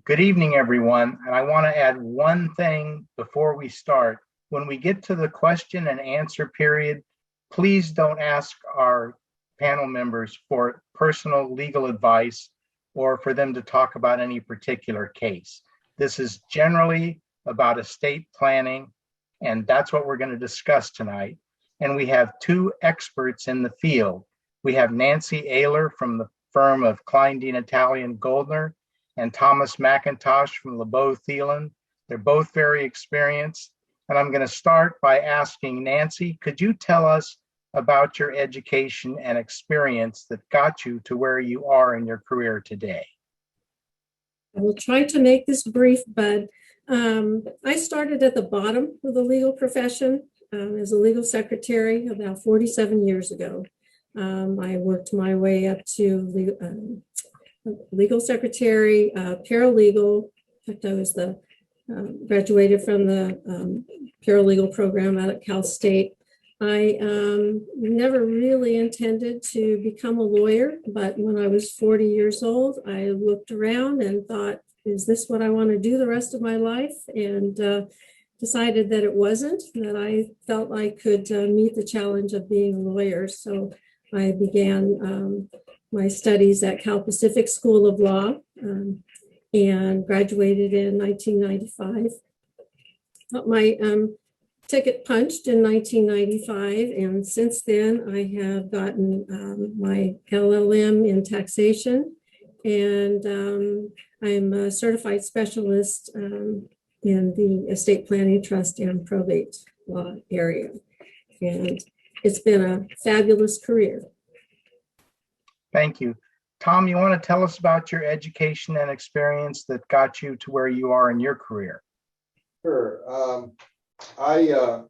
Good evening, everyone. And I want to add one thing before we start. When we get to the question and answer period, please don't ask our panel members for personal legal advice or for them to talk about any particular case. This is generally about estate planning, and that's what we're going to discuss tonight. And we have two experts in the field. We have Nancy Oehler from the firm of Klein, Dean, Italian, Goldner, and Thomas McIntosh from LeBeau Thielen. They're both very experienced. And I'm going to start by asking Nancy, could you tell us about your education and experience that got you to where you are in your career today? I will try to make this brief, but I started at the bottom of the legal profession as a legal secretary about 47 years ago. I worked my way up to legal secretary, paralegal. In fact, I was graduated from the paralegal program out at Cal State. I never really intended to become a lawyer, but when I was 40 years old, I looked around and thought, is this what I want to do the rest of my life? And decided that it wasn't, that I felt I could meet the challenge of being a lawyer. So I began my studies at Cal Pacific School of Law and graduated in 1995. Got my ticket punched in 1995, and since then I have gotten my LLM in taxation, and I'm a certified specialist in the estate planning, trust, and probate law area. And it's been a fabulous career. Thank you. Tom, you want to tell us about your education and experience that got you to where you are in your career? Sure. I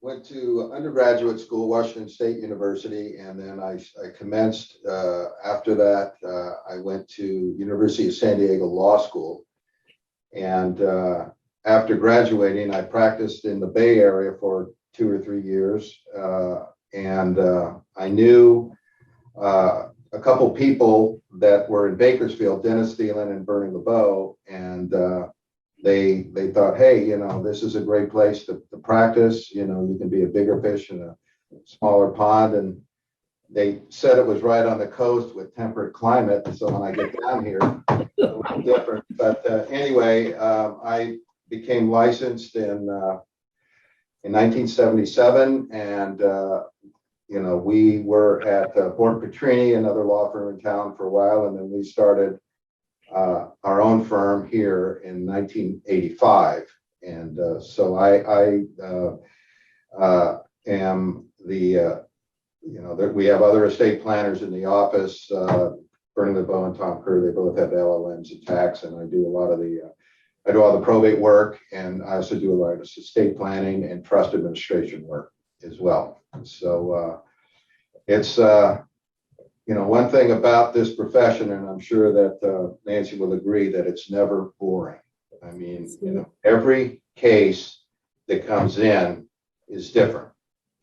went to undergraduate school, Washington State University, and then I commenced, after that, I went to University of San Diego Law School. And after graduating, I practiced in the Bay Area for 2 or 3 years. And I knew a couple people that were in Bakersfield, Dennis Thielen and Bernie LeBeau, and they thought, hey, this is a great place to practice. You can be a bigger fish in a smaller pond. And they said it was right on the coast with temperate climate. So when I get down here, it's a little different. But anyway, I became licensed in 1977, and we were at Fort Petrini, another law firm in town, for a while, and then we started our own firm here in 1985. And so I am the we have other estate planners in the office. Bernie LeBeau and Tom Kerr, they both have LLMs in tax, and I do a lot of I do all the probate work, and I also do a lot of estate planning and trust administration work as well. So it's one thing about this profession, and I'm sure that Nancy will agree, that it's never boring. I mean, every case that comes in is different,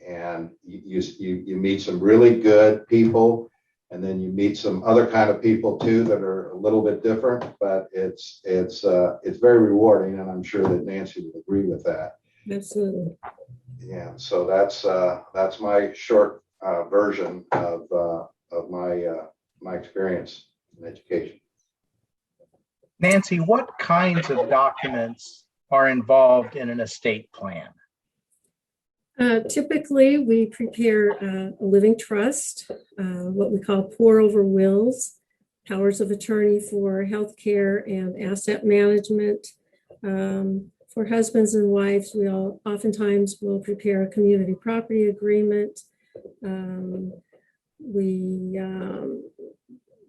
and you meet some really good people, and then you meet some other kind of people too that are a little bit different. But it's very rewarding, and I'm sure that Nancy would agree with that. Absolutely. Yeah. So that's my short version of my experience in education. Nancy, what kinds of documents are involved in an estate plan? Typically, we prepare a living trust, what we call pour-over wills, powers of attorney for healthcare and asset management. For husbands and wives, we oftentimes will prepare a community property agreement. We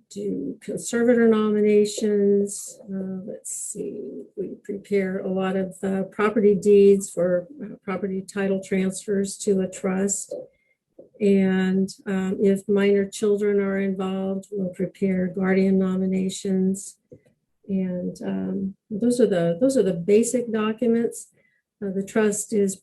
do conservator nominations. Let's see, we prepare a lot of property deeds for property title transfers to a trust. And if minor children are involved, we'll prepare guardian nominations. And those are the basic documents. The trust is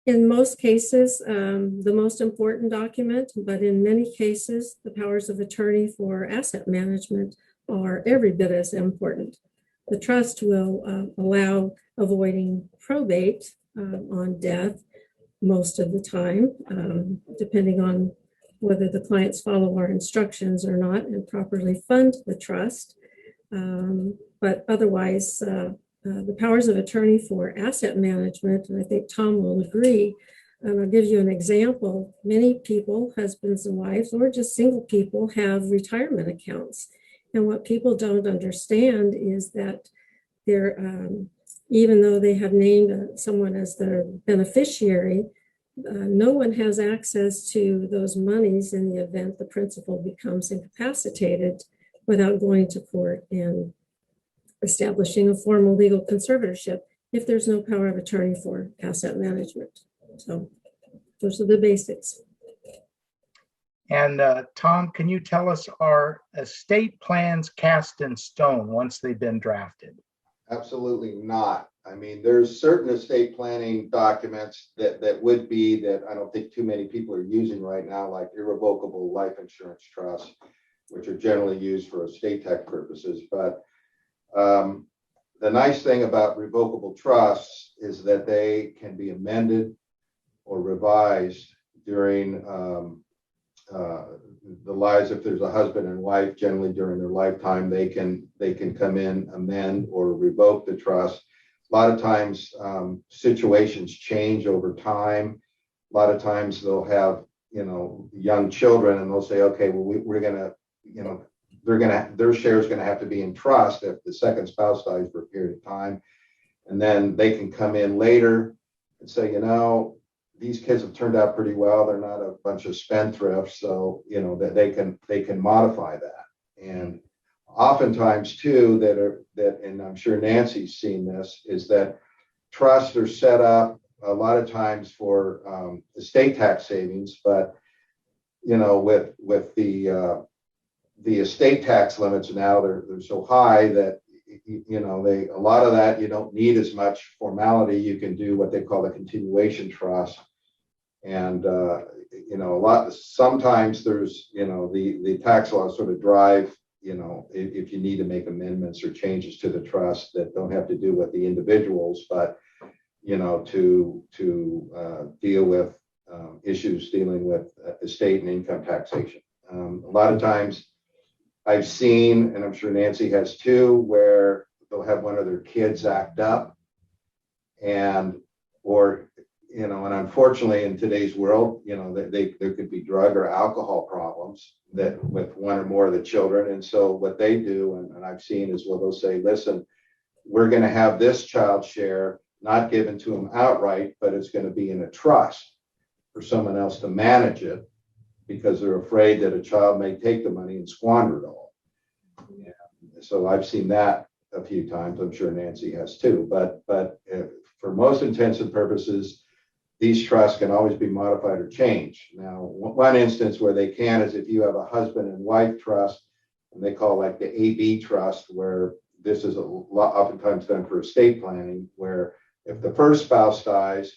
In most cases, the most important document, but in many cases, the powers of attorney for asset management are every bit as important. The trust will allow avoiding probate on death most of the time, depending on whether the clients follow our instructions or not and properly fund the trust. But otherwise, the powers of attorney for asset management, and I think Tom will agree, and I'll give you an example. Many people, husbands and wives, or just single people, have retirement accounts. And what people don't understand is that they're, even though they have named someone as their beneficiary, no one has access to those monies in the event the principal becomes incapacitated without going to court and establishing a formal legal conservatorship if there's no power of attorney for asset management. So those are the basics. And Tom, can you tell us, are estate plans cast in stone once they've been drafted? Absolutely not. I mean, there's certain estate planning documents that would be that I don't think too many people are using right now, like irrevocable life insurance trusts, which are generally used for estate tax purposes. But the nice thing about revocable trusts is that they can be amended or revised during the lives. If there's a husband and wife, generally during their lifetime, they can come in, amend or revoke the trust. A lot of times situations change over time. A lot of times they'll have, young children, and they'll say, okay, well, we're gonna, their share is gonna have to be in trust if the second spouse dies for a period of time. And then they can come in later and say, these kids have turned out pretty well. They're not a bunch of spendthrifts, so that they can modify that. And oftentimes too, and I'm sure Nancy's seen this, is that trusts are set up a lot of times for estate tax savings, but with the estate tax limits now, they're so high that a lot of that you don't need as much formality. You can do what they call a continuation trust, and sometimes there's the tax laws sort of drive if you need to make amendments or changes to the trust that don't have to do with the individuals, but to deal with issues dealing with estate and income taxation. A lot of times I've seen, and I'm sure Nancy has too, where they'll have one of their kids act up, and unfortunately in today's world, there could be drug or alcohol problems that with one or more of the children. And so what they do, and I've seen, is, well, they'll say, listen, we're going to have this child share not given to them outright, but it's going to be in a trust for someone else to manage it, because they're afraid that a child may take the money and squander it all. And so I've seen that a few times. I'm sure Nancy has too. But for most intents and purposes, these trusts can always be modified or changed. Now, one instance where they can is if you have a husband and wife trust, and they call like the AB trust, where this is oftentimes done for estate planning, where if the first spouse dies,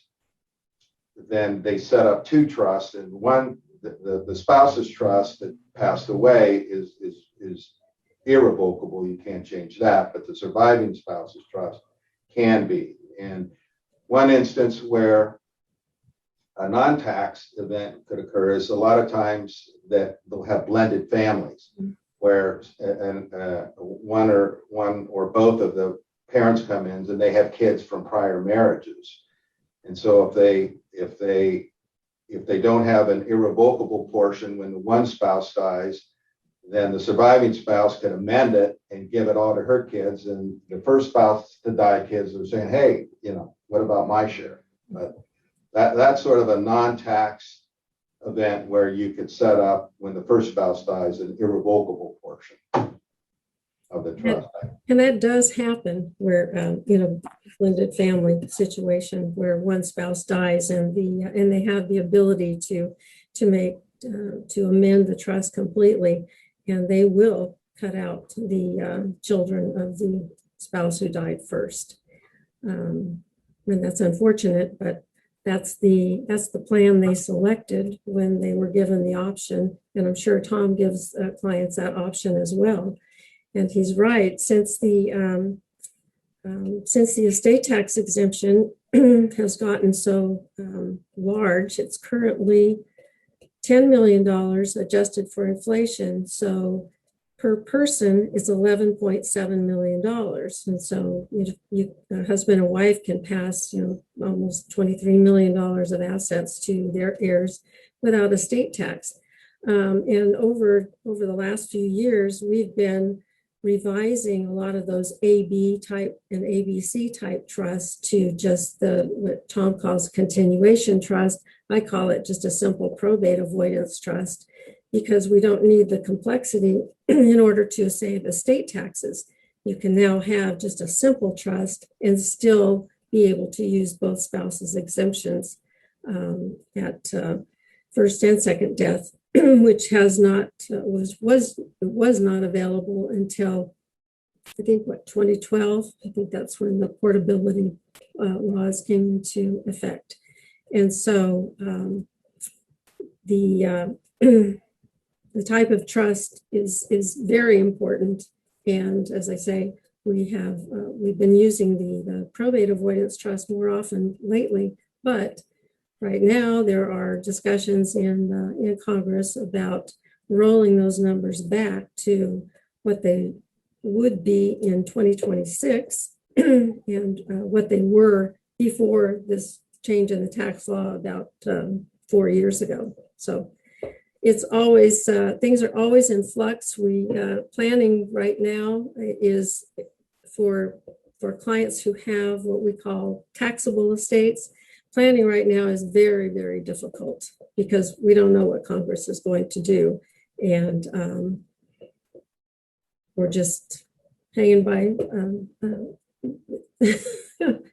then they set up two trusts, and one, the spouse's trust that passed away is irrevocable. You can't change that, but the surviving spouse's trust can be. And one instance where a non-tax event could occur is a lot of times that they'll have blended families, where one or both of the parents come in and they have kids from prior marriages. And so if they don't have an irrevocable portion when the one spouse dies, then the surviving spouse can amend it and give it all to her kids. And the first spouse to die kids are saying, hey, what about my share? But that's sort of a non-tax event where you could set up, when the first spouse dies, an irrevocable portion of the trust. And that does happen where, blended family situation where one spouse dies and they have the ability to amend the trust completely, and they will cut out the children of the spouse who died first. And that's unfortunate, but that's the plan they selected when they were given the option. And I'm sure Tom gives clients that option as well. And he's right. Since the estate tax exemption has gotten so large, it's currently $10 million adjusted for inflation. So per person is $11.7 million. And so a husband and wife can pass, almost $23 million of assets to their heirs without estate tax. And over the last few years, we've been revising a lot of those AB type and ABC type trusts to just what Tom calls continuation trust. I call it just a simple probate avoidance trust, because we don't need the complexity in order to save estate taxes. You can now have just a simple trust and still be able to use both spouses' exemptions at first and second death, which was not available until, I think, 2012. I think that's when the portability laws came into effect. And so the type of trust is very important. And as I say, we've been using the probate avoidance trust more often lately, but right now there are discussions in Congress about rolling those numbers back to what they would be in 2026 and what they were before this change in the tax law about 4 years ago. So it's always, things are always in flux. Planning right now is for clients who have what we call taxable estates. Planning right now is very, very difficult because we don't know what Congress is going to do. And we're just hanging by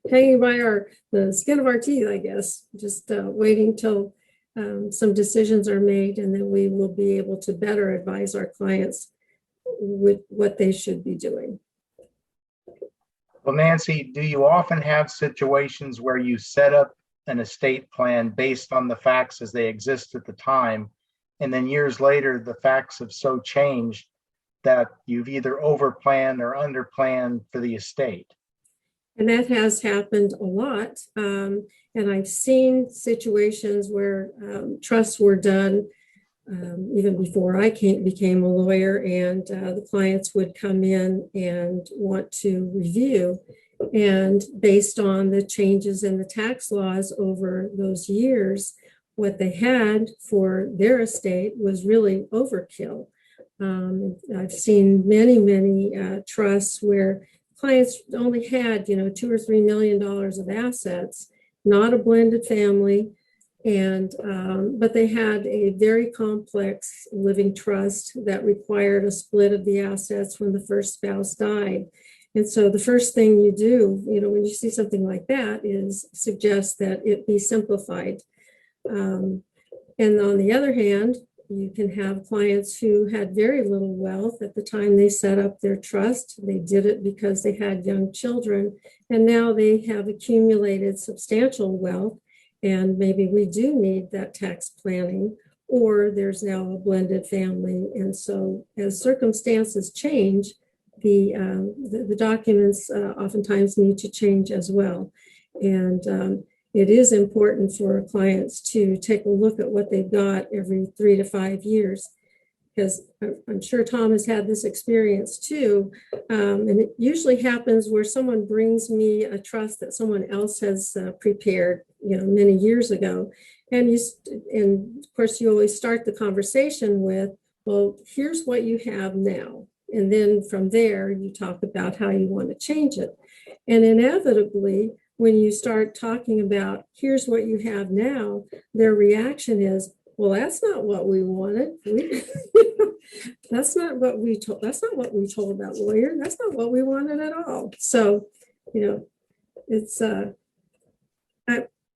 hanging by the skin of our teeth, I guess, just waiting till some decisions are made, and then we will be able to better advise our clients with what they should be doing. Well, Nancy, do you often have situations where you set up an estate plan based on the facts as they exist at the time, and then years later the facts have so changed that you've either overplanned or underplanned for the estate? And that has happened a lot. And I've seen situations where trusts were done even before I became a lawyer, and the clients would come in and want to review. And based on the changes in the tax laws over those years, what they had for their estate was really overkill. I've seen many trusts where clients only had, $2 or $3 million of assets, not a blended family, and but they had a very complex living trust that required a split of the assets when the first spouse died. And so the first thing you do, when you see something like that, is suggest that it be simplified. And on the other hand, you can have clients who had very little wealth at the time they set up their trust. They did it because they had young children, and now they have accumulated substantial wealth, and maybe we do need that tax planning, or there's now a blended family. And so as circumstances change, the documents oftentimes need to change as well. And it is important for clients to take a look at what they've got every 3 to 5 years, because I'm sure Tom has had this experience too. And it usually happens where someone brings me a trust that someone else has prepared, many years ago. And of course, you always start the conversation with, well, here's what you have now. And then from there, you talk about how you want to change it. And inevitably, when you start talking about here's what you have now, their reaction is, well, that's not what we wanted. That's not what we told that lawyer. That's not what we wanted at all. So, it's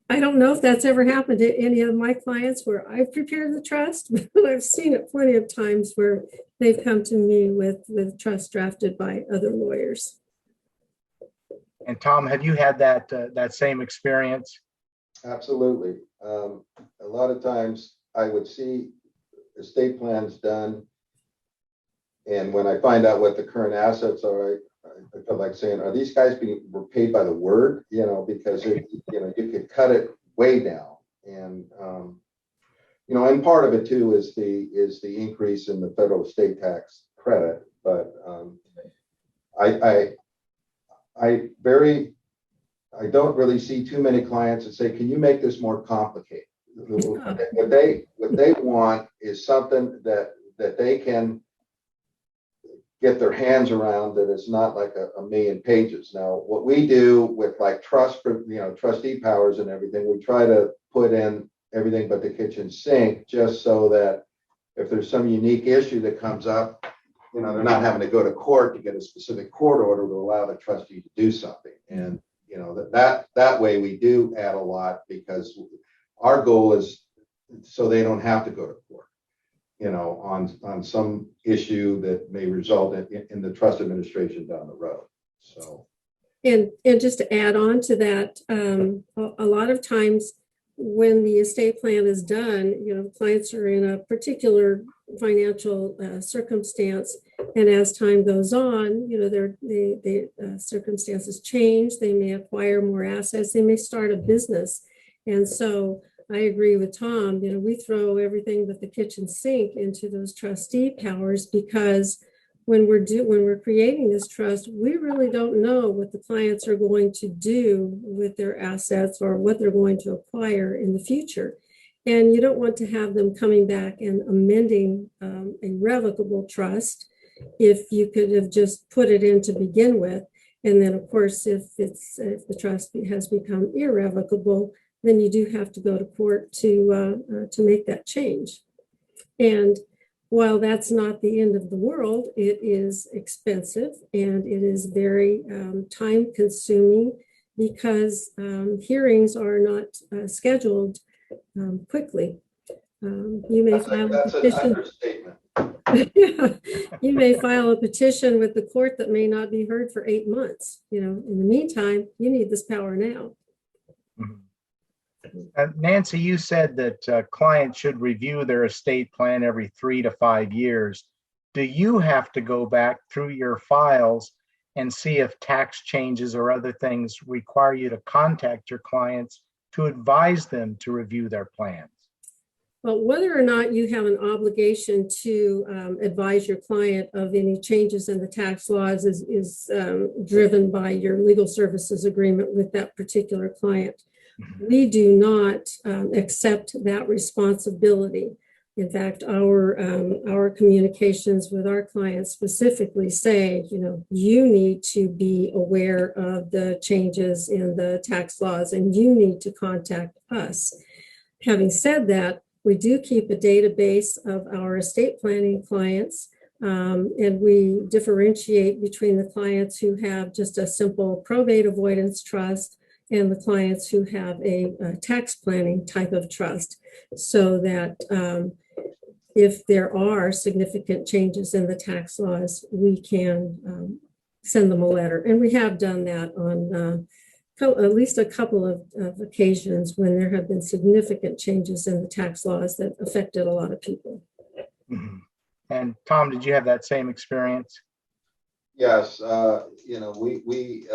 I don't know if that's ever happened to any of my clients where I've prepared the trust, but I've seen it plenty of times where they've come to me with trust drafted by other lawyers. And Tom, have you had that same experience? Absolutely. A lot of times I would see estate plans done, and when I find out what the current assets are, I feel like saying, are these guys were paid by the word? Because you could cut it way down. And and part of it too is the increase in the federal estate tax credit. But I don't really see too many clients that say, can you make this more complicated? What they want is something that they can get their hands around, that it's not like a million pages. Now, what we do with like trustee powers and everything, we try to put in everything but the kitchen sink, just so that if there's some unique issue that comes up, they're not having to go to court to get a specific court order to allow the trustee to do something. And that way we do add a lot, because our goal is so they don't have to go to court, on some issue that may result in the trust administration down the road. So, and just to add on to that, a lot of times when the estate plan is done, clients are in a particular financial circumstance, and as time goes on, the circumstances change. They may acquire more assets. They may start a business, and so I agree with Tom. We throw everything but the kitchen sink into those trustee powers, because when we're creating this trust, we really don't know what the clients are going to do with their assets or what they're going to acquire in the future. And you don't want to have them coming back and amending a revocable trust if you could have just put it in to begin with. And then, of course, if the trust has become irrevocable, then you do have to go to court to make that change. And while that's not the end of the world, it is expensive and it is very time consuming, because hearings are not scheduled quickly. You may file a petition. You may file a petition with the court that may not be heard for 8 months. In the meantime, you need this power now. Nancy, you said that clients should review their estate plan every 3 to 5 years. Do you have to go back through your files and see if tax changes or other things require you to contact your clients to advise them to review their plans? Well, whether or not you have an obligation to advise your client of any changes in the tax laws is driven by your legal services agreement with that particular client. We do not accept that responsibility. In fact, our communications with our clients specifically say, you need to be aware of the changes in the tax laws and you need to contact us. Having said that, we do keep a database of our estate planning clients, and we differentiate between the clients who have just a simple probate avoidance trust and the clients who have a tax planning type of trust, so that if there are significant changes in the tax laws, we can send them a letter. And we have done that on at least a couple of occasions when there have been significant changes in the tax laws that affected a lot of people. Mm-hmm. And Tom, did you have that same experience? Yes. We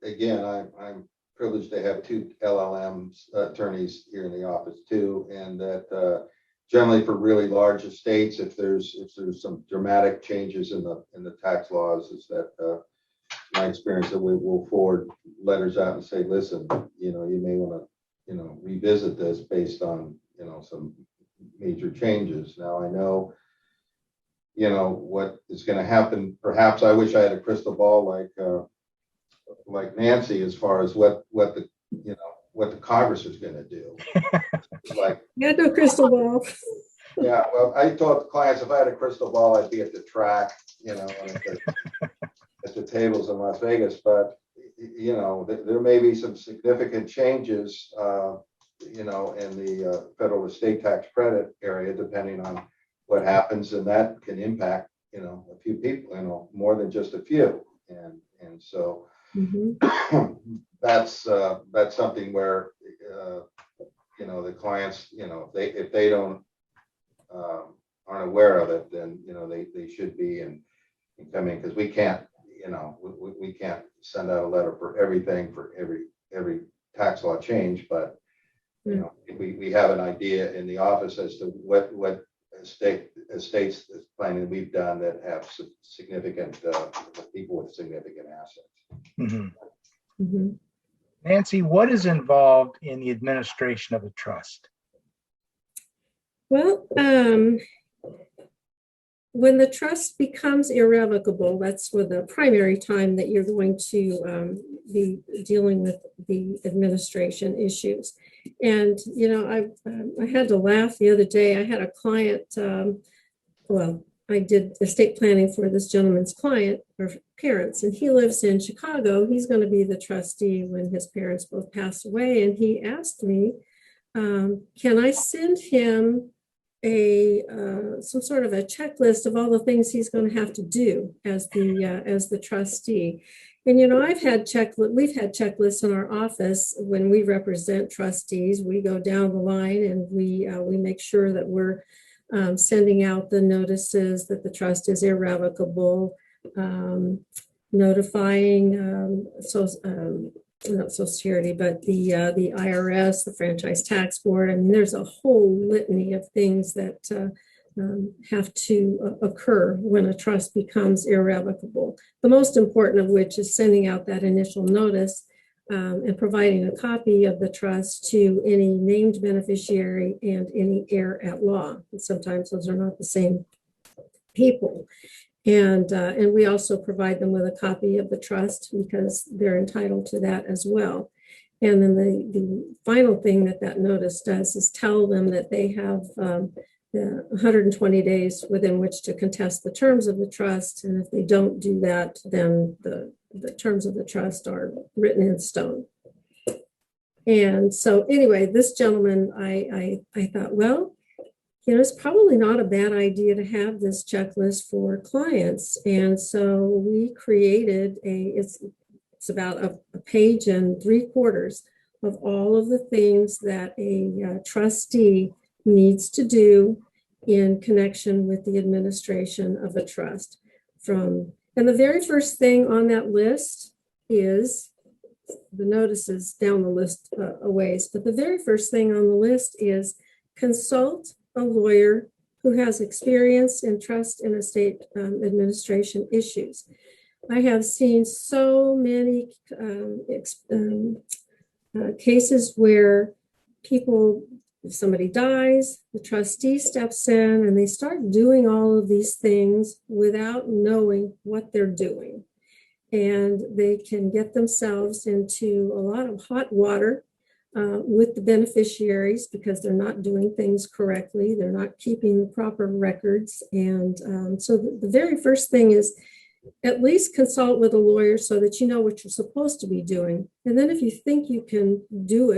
again, I'm privileged to have 2 LLMs attorneys here in the office too, and that generally for really large estates, if there's some dramatic changes in the tax laws, is that my experience that we will forward letters out and say, listen, you may want to revisit this based on some major changes. Now I know what is going to happen. Perhaps I wish I had a crystal ball like Nancy, as far as what the Congress is going to do. You had no crystal ball. Yeah, well, I told the clients if I had a crystal ball, I'd be at the track, at the tables in Las Vegas. But there may be some significant changes, in the federal estate tax credit area, depending on what happens, and that can impact a few people, more than just a few, and so. Mm-hmm. That's something where the clients, if they don't, aren't aware of it, then, they should be and come in, because we can't, we can't send out a letter for everything, for every tax law change, but, if we have an idea in the office as to what estates planning we've done that have significant, people with significant assets. Mhm. Mhm. Nancy, what is involved in the administration of a trust? Well, when the trust becomes irrevocable, that's for the primary time that you're going to be dealing with the administration issues. And, I had to laugh the other day. I had a client, I did estate planning for this gentleman's client or parents, and he lives in Chicago. He's going to be the trustee when his parents both pass away. And he asked me, can I send him some sort of a checklist of all the things he's going to have to do as the trustee. And we've had checklists in our office when we represent trustees. We go down the line and we make sure that we're sending out the notices that the trust is irrevocable, notifying not Social Security, but the IRS, the Franchise Tax Board. I mean, there's a whole litany of things that have to occur when a trust becomes irrevocable. The most important of which is sending out that initial notice and providing a copy of the trust to any named beneficiary and any heir at law. And sometimes those are not the same people. And we also provide them with a copy of the trust because they're entitled to that as well. And then the final thing that notice does is tell them that they have 120 days within which to contest the terms of the trust. And if they don't do that, then the terms of the trust are written in stone. And so anyway, this gentleman, I thought, well, it's probably not a bad idea to have this checklist for clients. And so we created it's about a page and 3/4 of all of the things that a trustee needs to do in connection with the administration of a trust. And the very first thing on that list is the notices down the list a ways, but the very first thing on the list is consult a lawyer who has experience in trust and estate administration issues. I have seen so many cases where if somebody dies, the trustee steps in and they start doing all of these things without knowing what they're doing. And they can get themselves into a lot of hot water with the beneficiaries because they're not doing things correctly. They're not keeping the proper records. And so the very first thing is at least consult with a lawyer so that you know what you're supposed to be doing. And then if you think you can do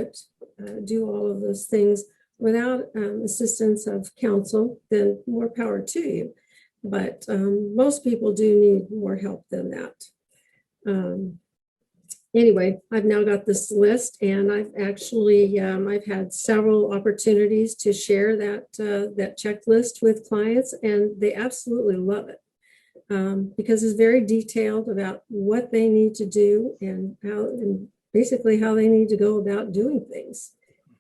all of those things without assistance of counsel, then more power to you. But most people do need more help than that. Anyway, I've now got this list, and I've actually I've had several opportunities to share that checklist with clients, and they absolutely love it because it's very detailed about what they need to do and basically how they need to go about doing things.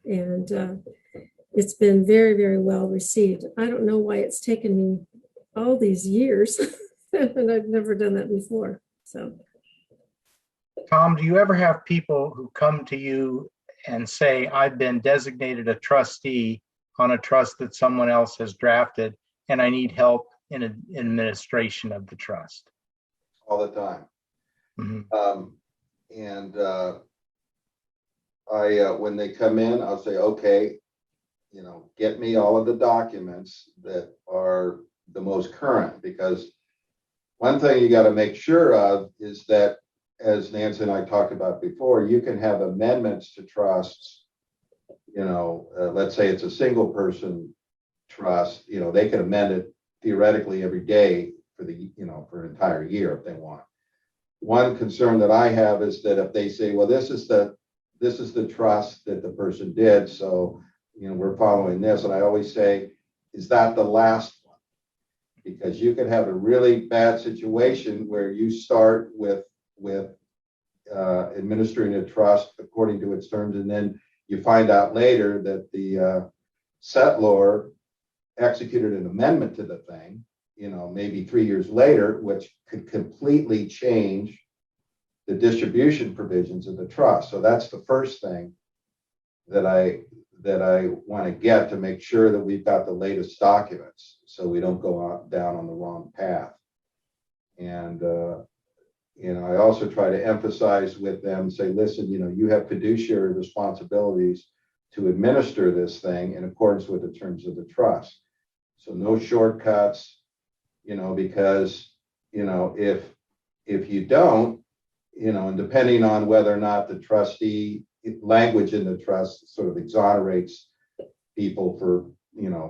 And it's been very, very well received. I don't know why it's taken me all these years, and I've never done that before. So. Tom, do you ever have people who come to you and say, I've been designated a trustee on a trust that someone else has drafted, and I need help in administration of the trust? All the time. Mm-hmm. When they come in, I'll say, okay, get me all of the documents that are the most current, because one thing you got to make sure of is that, as Nancy and I talked about before, you can have amendments to trusts. Let's say it's a single person trust, they can amend it theoretically every day for for an entire year if they want. One concern that I have is that if they say, well, this is the this is the trust that the person did. So, we're following this. And I always say, is that the last one? Because you can have a really bad situation where you start with administering a trust according to its terms, and then you find out later that the settlor executed an amendment to the thing, maybe 3 years later, which could completely change the distribution provisions of the trust. So that's the first thing that I want to get, to make sure that we've got the latest documents so we don't go down on the wrong path. And I also try to emphasize with them, say, listen, you have fiduciary responsibilities to administer this thing in accordance with the terms of the trust. So no shortcuts, because, if you don't, and depending on whether or not the trustee language in the trust sort of exonerates people for,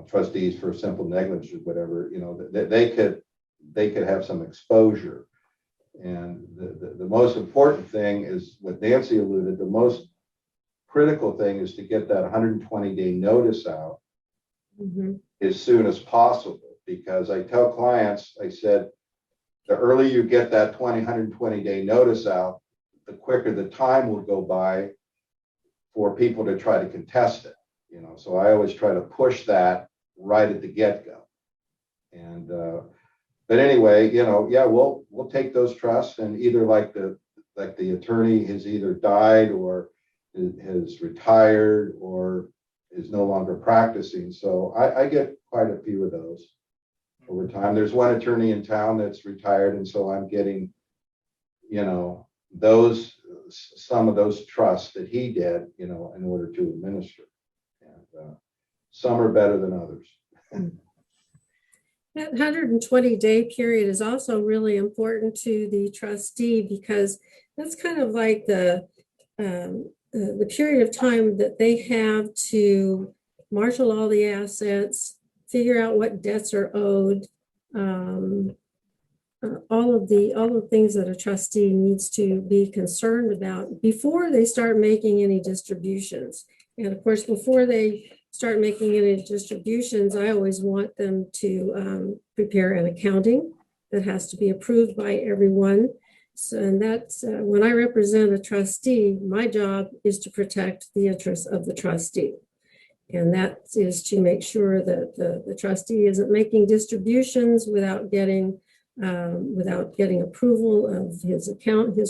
trustees for simple negligence or whatever, they could have some exposure. And the most important thing is what Nancy alluded, the most critical thing is to get that 120-day notice out as soon as possible. Because I tell clients, I said, the earlier you get that 120-day notice out, the quicker the time will go by for people to try to contest it. So I always try to push that right at the get-go. And but anyway, we'll take those trusts, and either like the attorney has either died or has retired or is no longer practicing. So I get quite a few of those over time. There's one attorney in town that's retired, and so I'm getting, some of those trusts that he did, in order to administer. And some are better than others. That 120-day period is also really important to the trustee, because that's kind of like the period of time that they have to marshal all the assets, figure out what debts are owed, all of the things that a trustee needs to be concerned about before they start making any distributions. And of course, before they start making any distributions, I always want them to prepare an accounting that has to be approved by everyone. So, and that's when I represent a trustee, my job is to protect the interests of the trustee. And that is to make sure that the trustee isn't making distributions without getting approval of his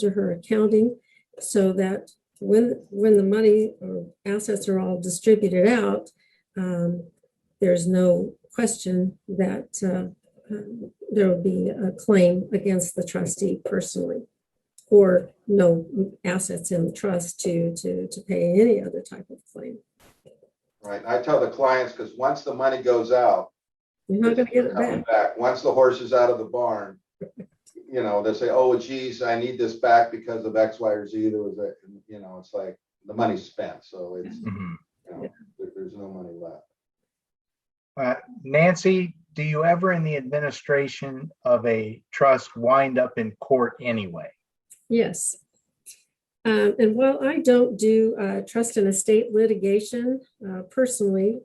or her accounting, so that when the money or assets are all distributed out, there's no question that there will be a claim against the trustee personally, or no assets in the trust to pay any other type of claim. Right. I tell the clients, because once the money goes out, you're not going to get it back. Once the horse is out of the barn, they say, oh, geez, I need this back because of X, Y, or Z. There was it's like the money's spent. So it's, there's no money left. Nancy, do you ever in the administration of a trust wind up in court anyway? Yes. And while I don't do trust and estate litigation personally,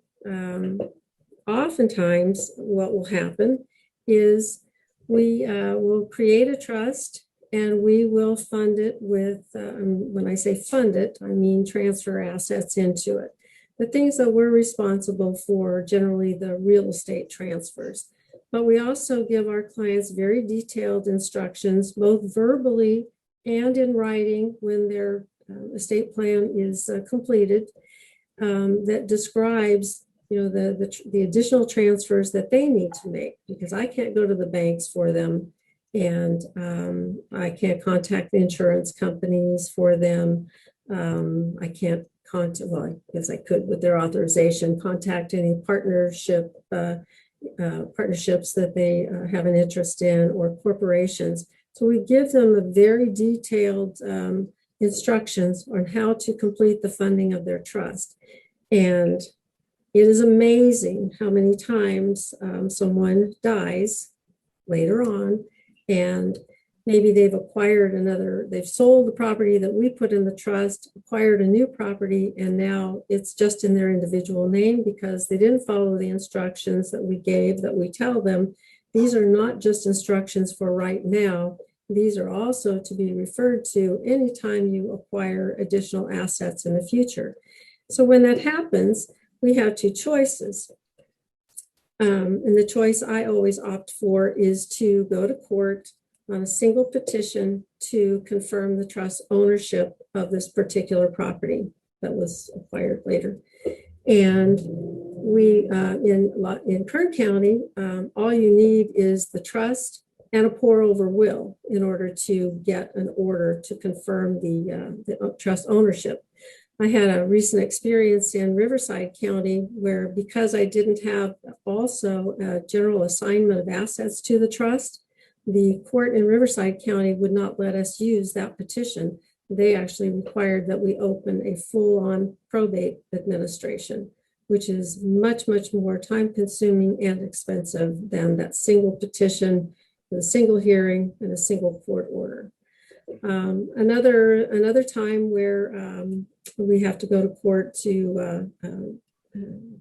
oftentimes what will happen is we will create a trust, and we will fund it with, when I say fund it, I mean transfer assets into it. The things that we're responsible for, generally the real estate transfers. But we also give our clients very detailed instructions, both verbally and in writing when their estate plan is completed, that describes the additional transfers that they need to make, because I can't go to the banks for them, and I can't contact the insurance companies for them. I can't contact, well, I guess I could with their authorization, contact any partnerships that they have an interest in, or corporations. So we give them a very detailed instructions on how to complete the funding of their trust. And it is amazing how many times someone dies later on, and maybe they've sold the property that we put in the trust, acquired a new property, and now it's just in their individual name because they didn't follow the instructions that we gave, that we tell them. These are not just instructions for right now. These are also to be referred to anytime you acquire additional assets in the future. So when that happens, we have two choices. And the choice I always opt for is to go to court on a single petition to confirm the trust ownership of this particular property that was acquired later. And we, in Kern County, all you need is the trust and a pour over will in order to get an order to confirm the trust ownership. I had a recent experience in Riverside County where, because I didn't have also a general assignment of assets to the trust, the court in Riverside County would not let us use that petition. They actually required that we open a full-on probate administration, which is much, much more time-consuming and expensive than that single petition with a single hearing and a single court order. Another time where we have to go to court to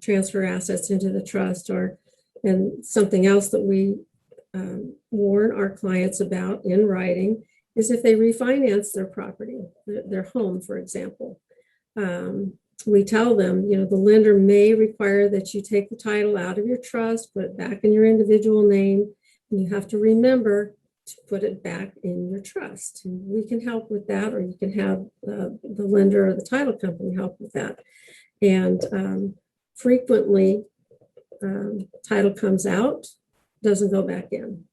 transfer assets into the trust, and something else that we warn our clients about in writing is if they refinance their property, their home, for example. We tell them, the lender may require that you take the title out of your trust, put it back in your individual name, and you have to remember to put it back in your trust. And we can help with that, or you can have the lender or the title company help with that. And frequently, title comes out, doesn't go back in.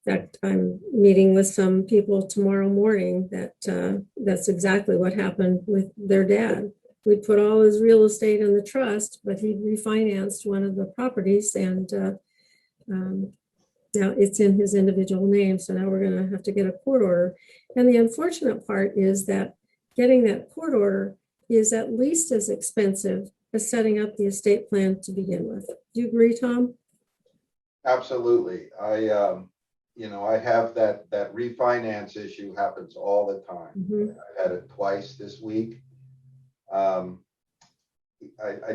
In fact, I'm meeting with some people tomorrow morning that's exactly what happened with their dad. We'd put all his real estate in the trust, but he'd refinanced one of the properties, and now it's in his individual name. So now we're going to have to get a court order. And the unfortunate part is that getting that court order is at least as expensive as setting up the estate plan to begin with. Do you agree, Tom? Absolutely. I have that refinance issue happens all the time. Mm-hmm. I had it twice this week. I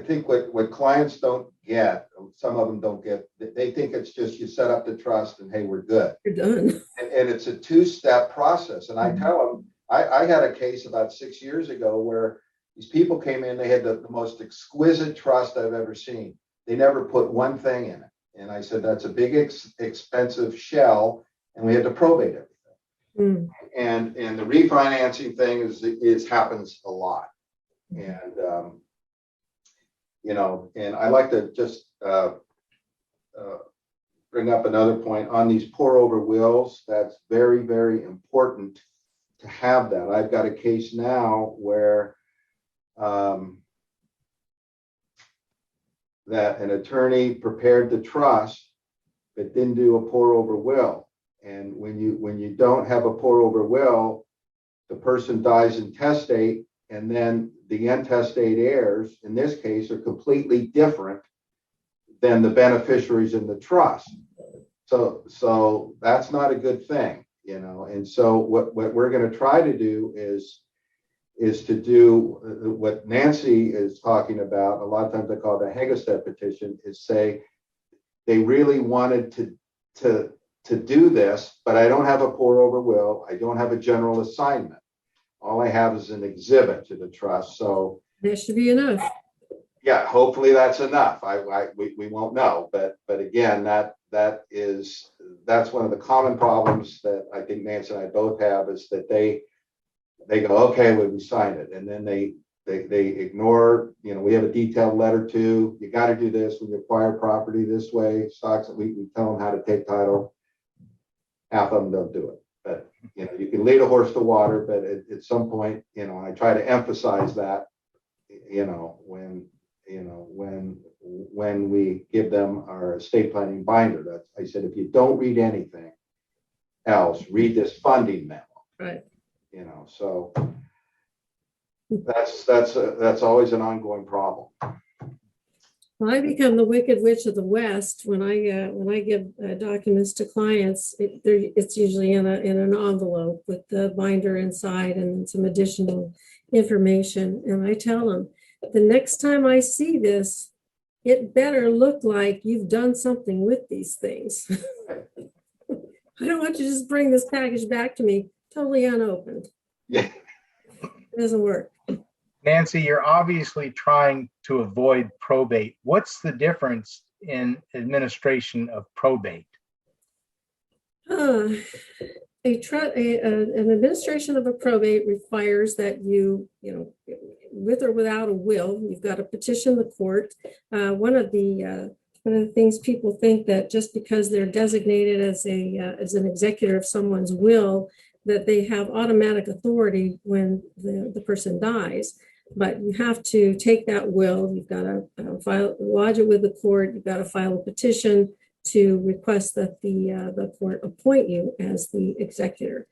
think what clients don't get, some of them don't get, they think it's just you set up the trust and hey, we're good. You're done. And it's a two-step process. And I tell them, I had a case about 6 years ago where these people came in, they had the most exquisite trust I've ever seen. They never put one thing in it. And I said, that's a big, expensive shell, and we had to probate everything. And the refinancing thing is happens a lot. And, and I like to just bring up another point on these pour over wills. That's very, very important to have that. I've got a case now where that an attorney prepared the trust but didn't do a pour over will. And when you don't have a pour over will, the person dies intestate, and then the intestate heirs, in this case, are completely different than the beneficiaries in the trust. So that's not a good thing, And so what we're going to try to do is to do what Nancy is talking about. A lot of times I call it a Hagestead petition, is say they really wanted to do this, but I don't have a pour over will. I don't have a general assignment. All I have is an exhibit to the trust. So that should be enough. Yeah, hopefully that's enough. We won't know, but again, that's one of the common problems that I think Nancy and I both have, is that they go, okay, well, we signed it, and then they ignore. We have a detailed letter too. You got to do this when you acquire property this way. Stocks, we tell them how to take title. Half of them don't do it. But you can lead a horse to water, but at some point, I try to emphasize that, when we give them our estate planning binder. I said, if you don't read anything else, read this funding memo. Right. So that's always an ongoing problem. Well, I become the wicked witch of the West when I give documents to clients. It's usually in an envelope with the binder inside and some additional information. And I tell them, the next time I see this, it better look like you've done something with these things. I don't want you to just bring this package back to me totally unopened. Yeah. It doesn't work. Nancy, you're obviously trying to avoid probate. What's the difference in administration of probate? An administration of a probate requires that you with or without a will, you've got to petition the court. One of the things people think that just because they're designated as an executor of someone's will, that they have automatic authority when the person dies. But you have to take that will, you've got to lodge it with the court, you've got to file a petition to request that the court appoint you as the executor.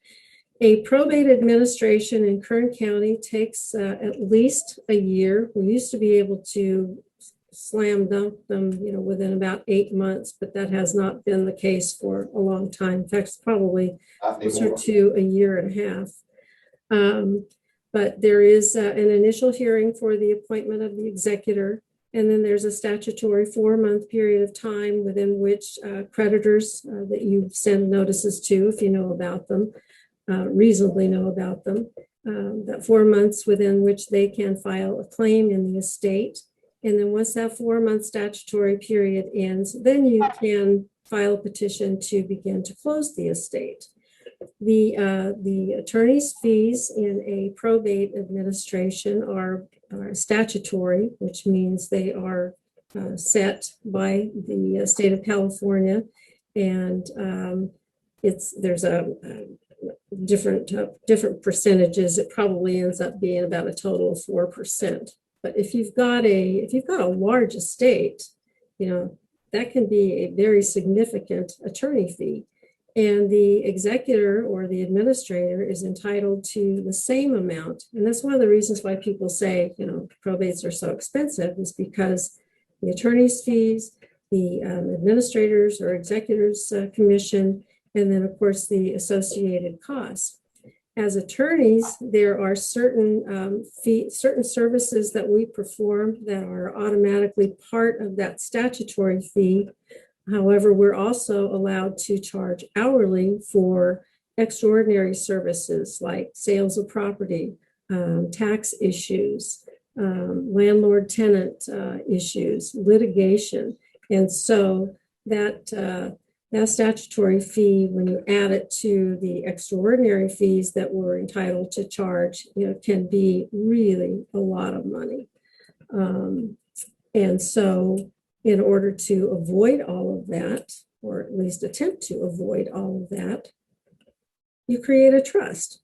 A probate administration in Kern County takes at least a year. We used to be able to slam dunk them, within about 8 months, but that has not been the case for a long time. In fact, it's probably closer to a year and a half. But there is an initial hearing for the appointment of the executor, and then there's a statutory 4-month period of time within which creditors that you send notices to, if you know about them, reasonably know about them, that 4 months within which they can file a claim in the estate. And then once that 4-month statutory period ends, then you can file a petition to begin to close the estate. The attorney's fees in a probate administration are statutory, which means they are set by the state of California, and there's a different percentages. It probably ends up being about a total of 4%. But if you've got a large estate, that can be a very significant attorney fee. And the executor or the administrator is entitled to the same amount. And that's one of the reasons why people say, probates are so expensive, is because the attorney's fees, the administrators or executors commission, and then of course the associated costs. As attorneys, there are certain services that we perform that are automatically part of that statutory fee. However, we're also allowed to charge hourly for extraordinary services like sales of property, tax issues, landlord-tenant issues, litigation. And so that statutory fee, when you add it to the extraordinary fees that we're entitled to charge, can be really a lot of money. And so in order to avoid all of that, or at least attempt to avoid all of that, you create a trust.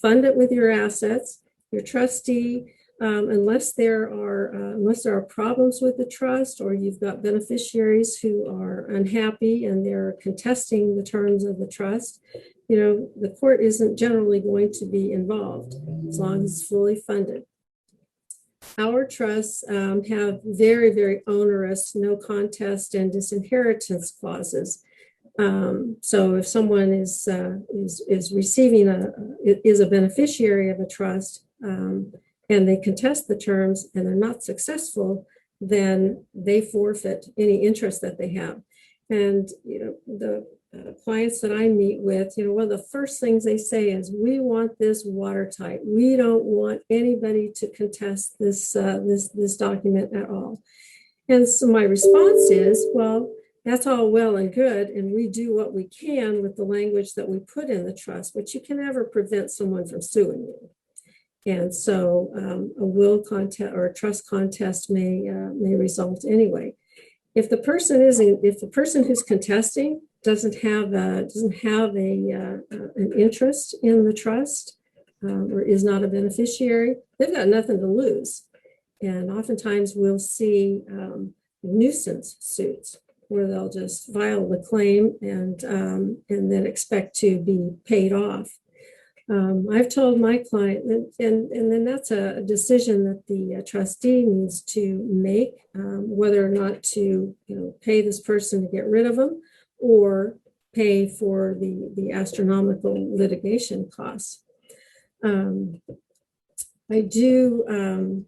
Fund it with your assets. Your trustee, unless there are problems with the trust, or you've got beneficiaries who are unhappy and they're contesting the terms of the trust, the court isn't generally going to be involved as long as it's fully funded. Our trusts have very, very onerous no contest and disinheritance clauses. So if someone is receiving is a beneficiary of a trust and they contest the terms and they're not successful, then they forfeit any interest that they have. And the clients that I meet with, one of the first things they say is, "We want this watertight. We don't want anybody to contest this document at all." And so my response is, well, that's all well and good, and we do what we can with the language that we put in the trust, but you can never prevent someone from suing you. And so a will contest or a trust contest may result anyway. If the person who's contesting doesn't have an interest in the trust or is not a beneficiary, they've got nothing to lose. And oftentimes we'll see nuisance suits where they'll just file the claim and then expect to be paid off. I've told my client, and then that's a decision that the trustee needs to make, whether or not to pay this person to get rid of them or pay for the astronomical litigation costs. I do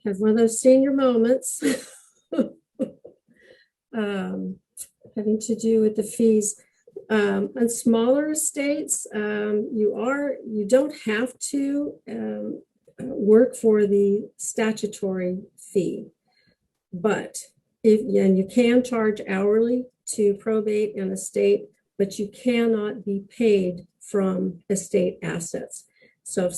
have one of those senior moments having to do with the fees. On smaller estates, you don't have to work for the statutory fee, but and you can charge hourly to probate an estate, but you cannot be paid from estate assets. So if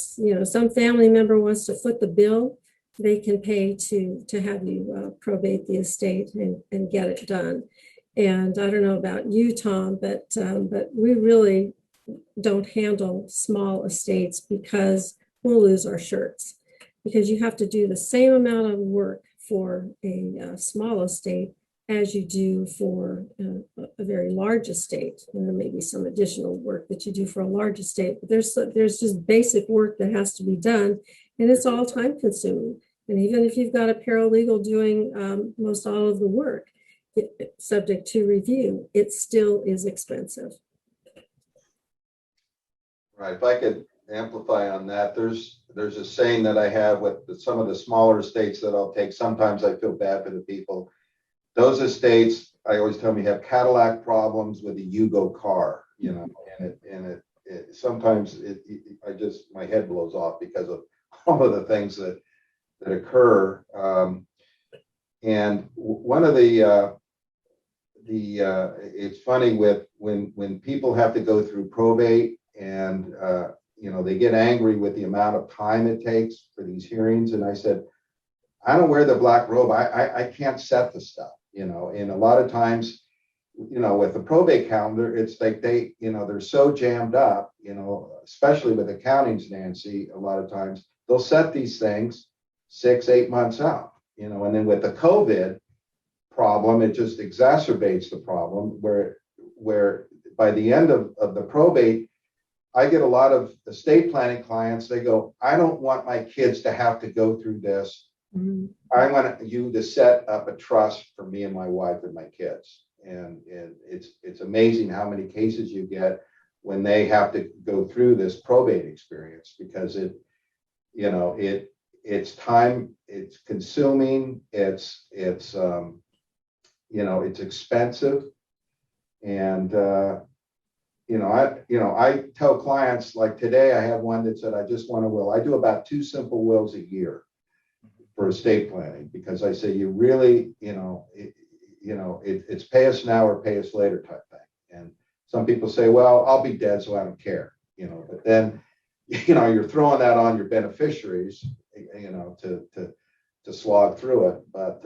some family member wants to foot the bill, they can pay to have you probate the estate and get it done. And I don't know about you, Tom, but we really don't handle small estates because we'll lose our shirts, because you have to do the same amount of work for a small estate as you do for a very large estate. And there may be some additional work that you do for a large estate, but there's just basic work that has to be done, and it's all time consuming. And even if you've got a paralegal doing most all of the work, subject to review, it still is expensive. Right. If I could amplify on that, there's a saying that I have with some of the smaller estates that I'll take. Sometimes I feel bad for the people. Those estates, I always tell them, you have Cadillac problems with a Yugo car, and it sometimes my head blows off because of all of the things that occur. And one of it's funny with when people have to go through probate and they get angry with the amount of time it takes for these hearings. And I said, I don't wear the black robe. I can't set the stuff, and a lot of times, with the probate calendar, it's like they're so jammed up, especially with accountings, Nancy, a lot of times they'll set these things 6-8 months out, and then with the COVID problem, it just exacerbates the problem where by the end of the probate, I get a lot of estate planning clients. They go, I don't want my kids to have to go through this. Mm-hmm. I want you to set up a trust for me and my wife and my kids. And it's amazing how many cases you get when they have to go through this probate experience, because it's time, it's consuming, it's expensive. And I tell clients, like today, I have one that said, I just want a will. I do about 2 simple wills a year for estate planning, because I say, you really, it's pay us now or pay us later type thing. And some people say, well, I'll be dead, so I don't care, but then, you're throwing that on your beneficiaries, to slog through it. But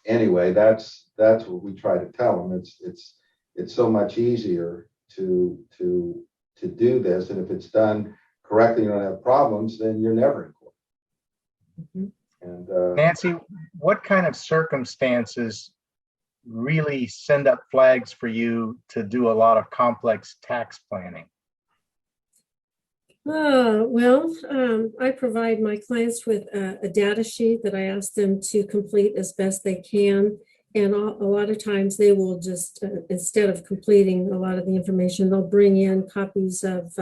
anyway, that's what we try to tell them. It's so much easier to do this, and if it's done correctly, you don't have problems, then you're never in court. Mm-hmm. And Nancy, what kind of circumstances really send up flags for you to do a lot of complex tax planning? I provide my clients with a data sheet that I ask them to complete as best they can. And a lot of times they will just, instead of completing a lot of the information, they'll bring in copies of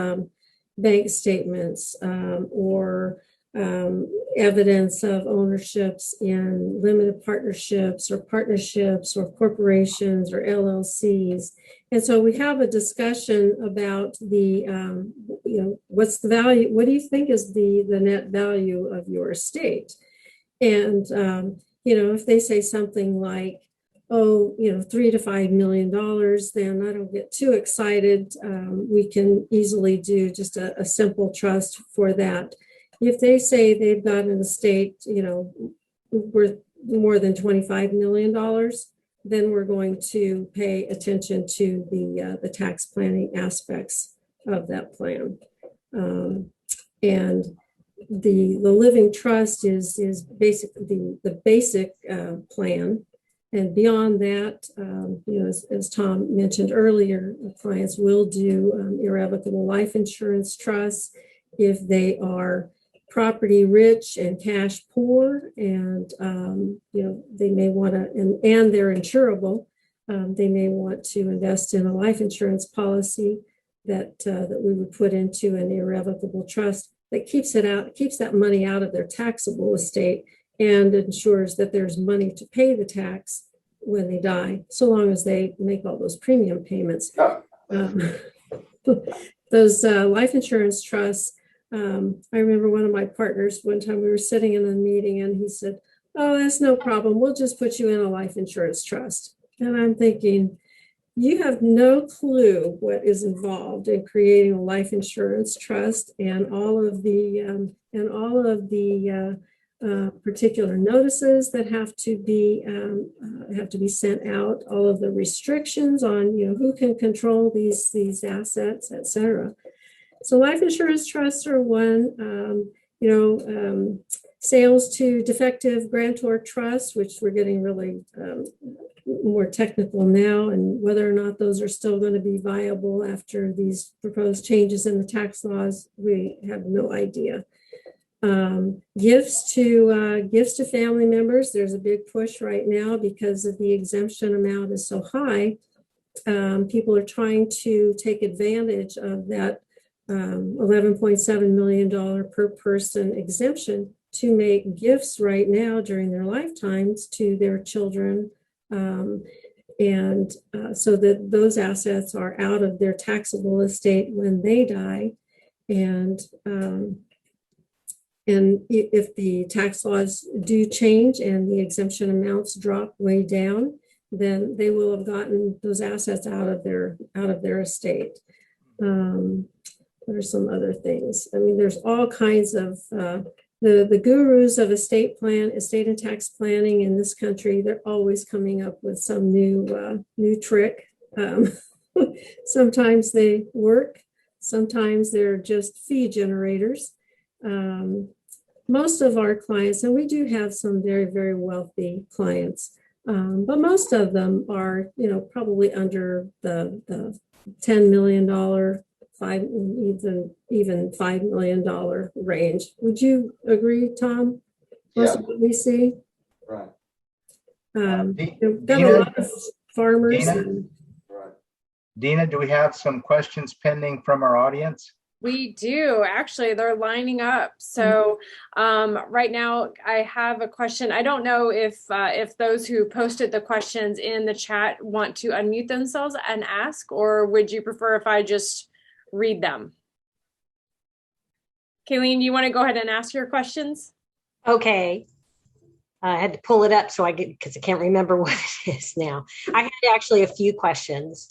bank statements or evidence of ownerships in limited partnerships or corporations or LLCs. And so we have a discussion about what's the value, what do you think is the net value of your estate? And, if they say something like, $3 to $5 million, then I don't get too excited. We can easily do just a simple trust for that. If they say they've got an estate, worth more than $25 million, then we're going to pay attention to the tax planning aspects of that plan. And the living trust is basically the basic plan. And beyond that, as Tom mentioned earlier, clients will do irrevocable life insurance trusts if they are property rich and cash poor, and they may want to, and they're insurable. They may want to invest in a life insurance policy that we would put into an irrevocable trust that keeps that money out of their taxable estate and ensures that there's money to pay the tax when they die, so long as they make all those premium payments. Those life insurance trusts, I remember one of my partners, one time we were sitting in a meeting and he said, "Oh, that's no problem. We'll just put you in a life insurance trust." And I'm thinking, you have no clue what is involved in creating a life insurance trust and all of the particular notices that have to be sent out, all of the restrictions on who can control these assets, etc. So life insurance trusts are one. Sales to defective grantor trusts, which we're getting really more technical now, and whether or not those are still going to be viable after these proposed changes in the tax laws, we have no idea. Gifts to family members. There's a big push right now because of the exemption amount is so high. People are trying to take advantage of that $11.7 million per person exemption to make gifts right now during their lifetimes to their children, so that those assets are out of their taxable estate when they die. And if the tax laws do change and the exemption amounts drop way down, then they will have gotten those assets out of their estate. What are some other things? I mean, there's all kinds of the gurus of estate and tax planning in this country. They're always coming up with some new trick. Sometimes they work. Sometimes they're just fee generators. Most of our clients, and we do have some very, very wealthy clients, but most of them are, probably under the $10 million, even $5 million range. Would you agree, Tom? Most of what we see. Right. Got a lot of farmers. Dina, do we have some questions pending from our audience? We do. Actually, they're lining up. So right now I have a question. I don't know if those who posted the questions in the chat want to unmute themselves and ask, or would you prefer if I just read them? Kayleen, you want to go ahead and ask your questions? Okay. I had to pull it up because I can't remember what it is now. I had actually a few questions.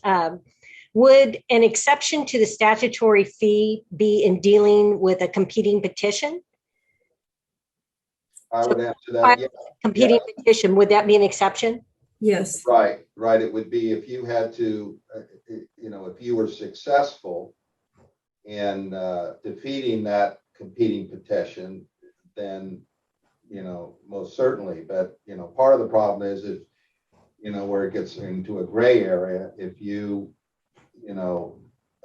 Would an exception to the statutory fee be in dealing with a competing petition? I would answer that. Yeah. Competing petition, would that be an exception? Yes. Right. It would be if you had to, if you were successful in defeating that competing petition, then, most certainly. But, part of the problem is where it gets into a gray area, if you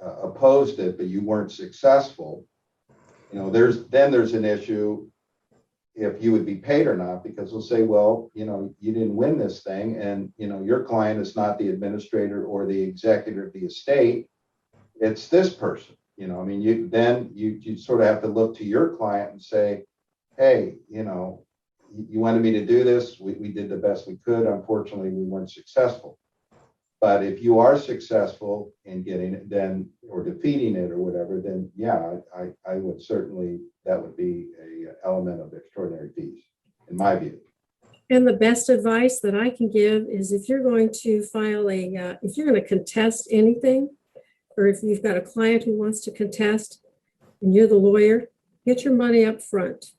opposed it, but you weren't successful, there's an issue if you would be paid or not, because they'll say, well, you didn't win this thing, and your client is not the administrator or the executor of the estate, it's this person. You sort of have to look to your client and say, hey, you wanted me to do this, we did the best we could, unfortunately we weren't successful. But if you are successful in getting it then, or defeating it or whatever, then I would certainly, that would be a element of extraordinary fees, in my view. And the best advice that I can give is if you're going to file if you're going to contest anything, or if you've got a client who wants to contest and you're the lawyer, get your money up front.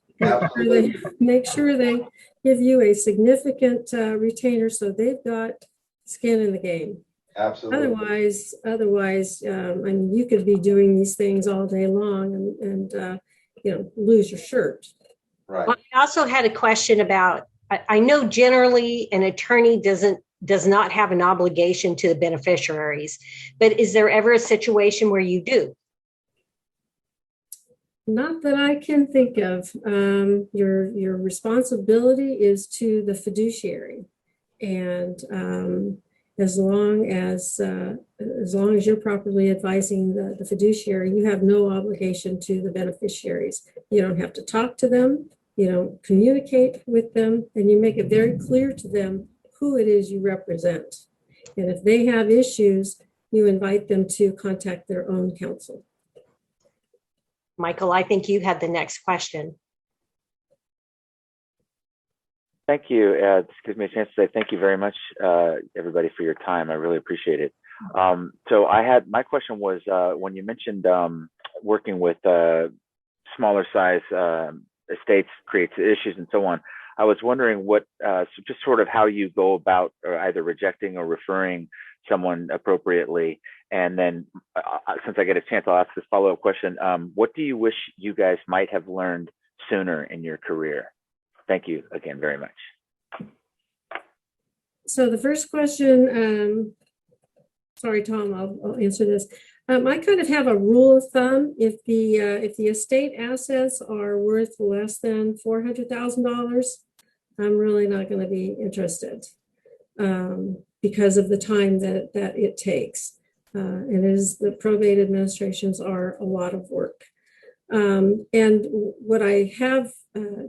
Make sure they give you a significant retainer so they've got skin in the game. Absolutely. Otherwise, you could be doing these things all day long and lose your shirt. Right. Well, I also had a question about I know generally an attorney does not have an obligation to the beneficiaries, but is there ever a situation where you do? Not that I can think of. Your responsibility is to the fiduciary, and as long as you're properly advising the fiduciary, you have no obligation to the beneficiaries. You don't have to talk to them. You don't communicate with them, and you make it very clear to them who it is you represent. And if they have issues, you invite them to contact their own counsel. Michael, I think you had the next question. Thank you. This gives me a chance to say thank you very much, everybody, for your time. I really appreciate it. So my question was, when you mentioned working with smaller size estates creates issues and so on, I was wondering so just sort of how you go about either rejecting or referring someone appropriately. And then since I get a chance, I'll ask this follow-up question. What do you wish you guys might have learned sooner in your career? Thank you again very much. So the first question, sorry, Tom, I'll answer this. I kind of have a rule of thumb. If the estate assets are worth less than $400,000, I'm really not going to be interested because of the time that it takes. The probate administrations are a lot of work. And what I have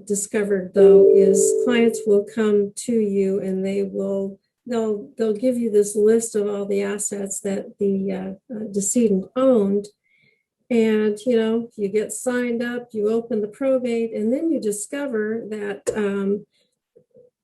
discovered, though, is clients will come to you and they'll give you this list of all the assets that the decedent owned. And, you get signed up, you open the probate, and then you discover that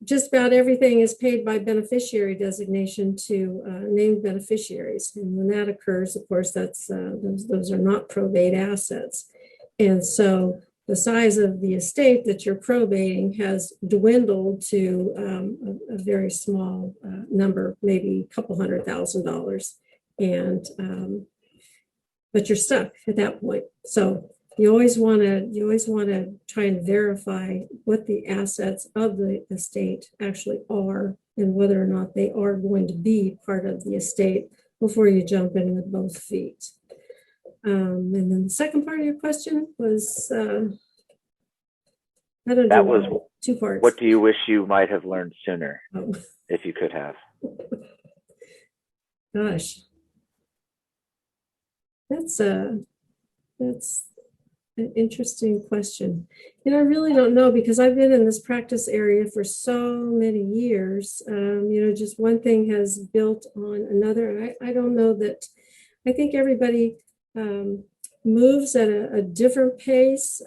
just about everything is paid by beneficiary designation to named beneficiaries. And when that occurs, of course, that's those are not probate assets. And so the size of the estate that you're probating has dwindled to a very small number, maybe a couple $100,000. And but you're stuck at that point. So you always want to try and verify what the assets of the estate actually are and whether or not they are going to be part of the estate before you jump in with both feet. And then the second part of your question was, That was two parts. What do you wish you might have learned sooner, if you could have? Gosh, that's an interesting question. I really don't know because I've been in this practice area for so many years. Just one thing has built on another. And I don't know that, I think everybody moves at a different pace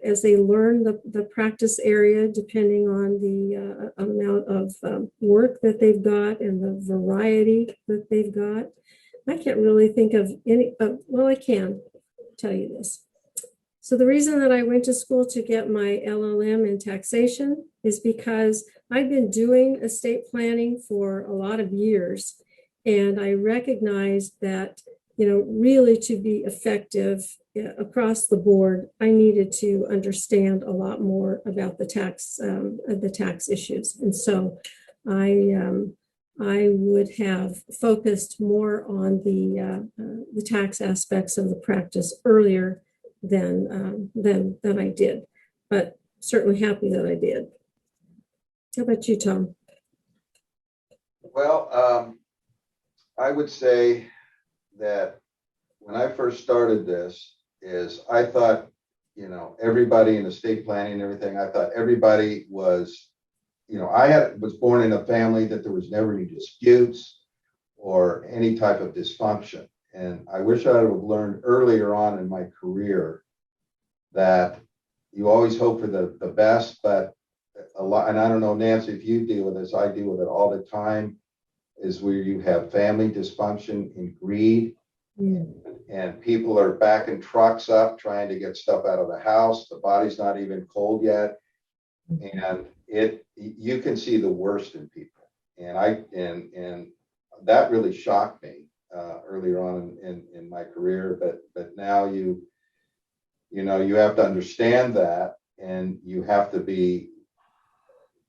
as they learn the practice area, depending on the amount of work that they've got and the variety that they've got. I can't really think of any, well, I can tell you this. So the reason that I went to school to get my LLM in taxation is because I've been doing estate planning for a lot of years. And I recognized that, really to be effective across the board, I needed to understand a lot more about the tax issues. And so I would have focused more on the tax aspects of the practice earlier than I did, but certainly happy that I did. How about you, Tom? Well, I would say that when I first started this I thought, everybody in estate planning and everything, I thought everybody was, was born in a family that there was never any disputes or any type of dysfunction. And I wish I would have learned earlier on in my career that you always hope for the best, but a lot, and I don't know, Nancy, if you deal with this, I deal with it all the time, is where you have family dysfunction and greed. Yeah. And people are backing trucks up trying to get stuff out of the house. The body's not even cold yet. And you can see the worst in people. And that really shocked me earlier on in my career. But now you have to understand that, and you have to be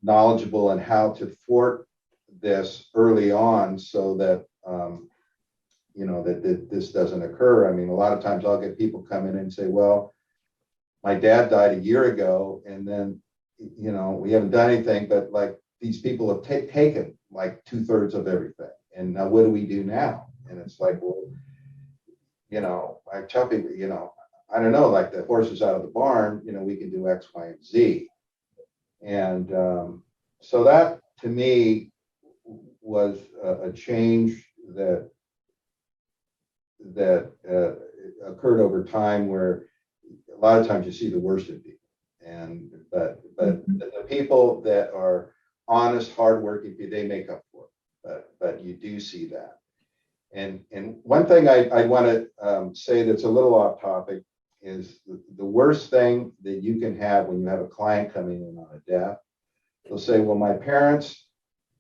knowledgeable in how to thwart this early on so that, that this doesn't occur. I mean, a lot of times I'll get people come in and say, well, my dad died a year ago, and then, we haven't done anything, but like these people have taken like 2/3 of everything. And now what do we do now? And it's like, well, I tell people, I don't know, like the horse is out of the barn, we can do X, Y, and Z. And so that to me was a change that occurred over time, where a lot of times you see the worst in people. But the people that are honest, hardworking, they make up for it. But you do see that. And one thing I want to say that's a little off topic is the worst thing that you can have when you have a client coming in on a death. They'll say, well, my parents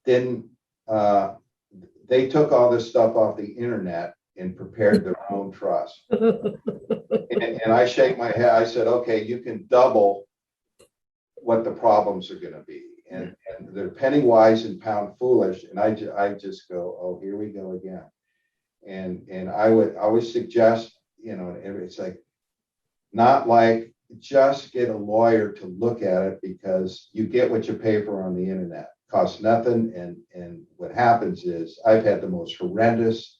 didn't, they took all this stuff off the internet and prepared their own trust. And I shake my head. I said, okay, you can double what the problems are going to be. And they're penny wise and pound foolish. And I just go, oh, here we go again. And I would always suggest, it's like, not like just get a lawyer to look at it, because you get what you pay for on the internet. Costs nothing. And what happens is I've had the most horrendous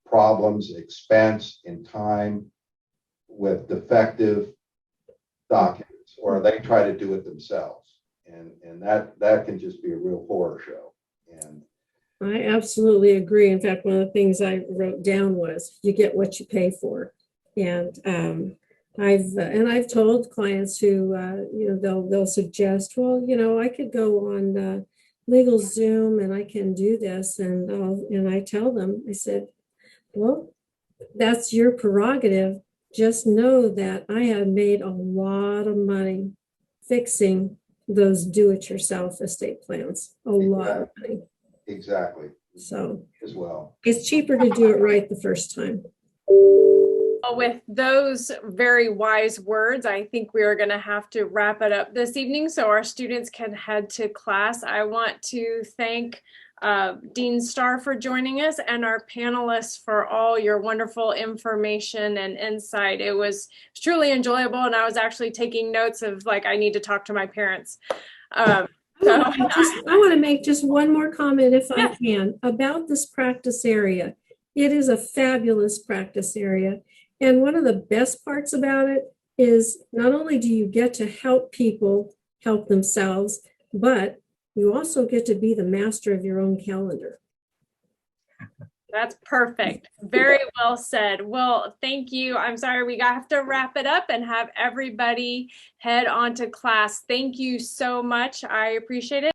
problems, expense, and time with defective documents, or they try to do it themselves. And that can just be a real horror show. And I absolutely agree. In fact, one of the things I wrote down was you get what you pay for. And I've told clients who they'll suggest, well, I could go on LegalZoom and I can do this, and I tell them, I said, well, that's your prerogative. Just know that I have made a lot of money fixing those do-it-yourself estate plans. A lot of money. Exactly. So as well, it's cheaper to do it right the first time. With those very wise words, I think we are going to have to wrap it up this evening so our students can head to class. I want to thank Dean Starr for joining us, and our panelists for all your wonderful information and insight. It was truly enjoyable, and I was actually taking notes of like, I need to talk to my parents. I want to make just one more comment, if I can, about this practice area. It is a fabulous practice area. And one of the best parts about it is not only do you get to help people help themselves, but you also get to be the master of your own calendar. That's perfect. Very well said. Well, thank you. I'm sorry, we have to wrap it up and have everybody head on to class. Thank you so much. I appreciate it.